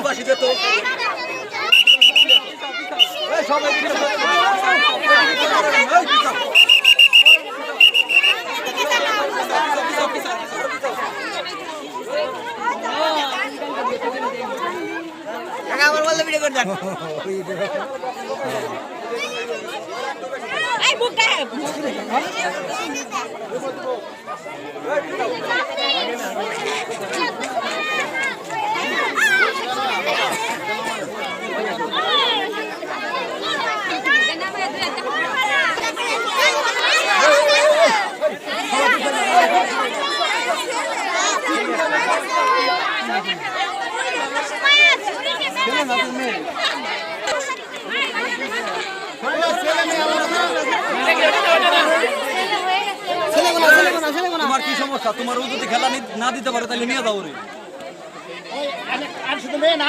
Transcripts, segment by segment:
বাসিতে তো সবাই আমার বলতে ভিডিও করে দেন এই বুকটা তোমার কি সমস্যা? তোমার ও যদি খেলা না দিতে পারে তাহলে নিয়ে যাও রে। আর শুধু মেয়ে না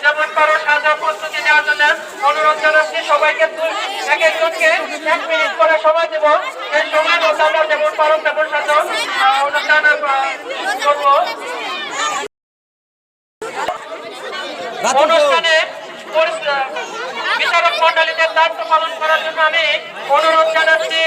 যেমন পারো সাজা প্রস্তুতি নেওয়ার জন্য অনুরোধ জানাচ্ছি সবাইকে এক একজনকে 1 মিনিট করে সময় দেব। এই সময় মতো আমরা যেমন পারো তেমন সাজা অনুষ্ঠান করবো। অনুষ্ঠানে বিচারক মন্ডলীদের দায়িত্ব পালন করার জন্য আমি অনুরোধ জানাচ্ছি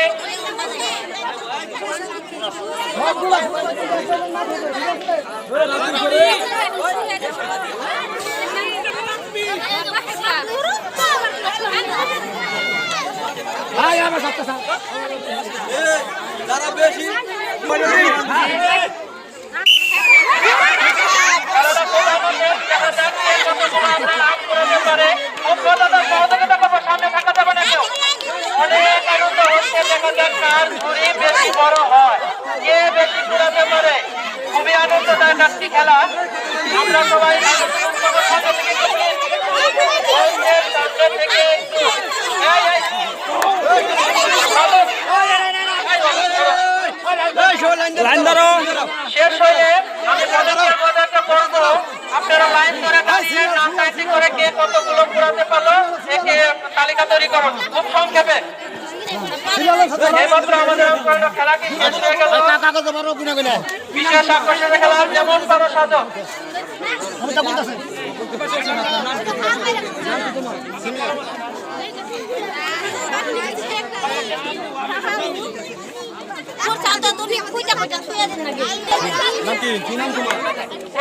যারা বেশি সামনে থাকা যাবে না কেউ। অনেক আনন্দ হচ্ছে, দেখা যাক কার ঘুড়ি বেশি বড় হয়, কে বেশি ঘুরাতে পারে। খুবই আনন্দদায়ক একটি খেলা। আমরা সবাই শেষ হয়ে আমি তাদেরকে করবো, আপনারা লাইন ধরে দাঁড়িয়ে নাম টাইপিং করে কে কতগুলো পুরাতে পারলো একে তালিকা তৈরি করুন খুব সংক্ষেপে। এইমাত্র আমাদের খেলা কি শেষ হয়ে গেল। বিশেষ আকর্ষণের খেলা যেমন পারো সাজো।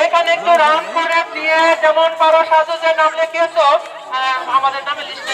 এখানে একটু রাউন্ড করে দিয়ে যেমন পারো সাজো যে নাম লিখিয়েছ আমাদের নামে লিস্টে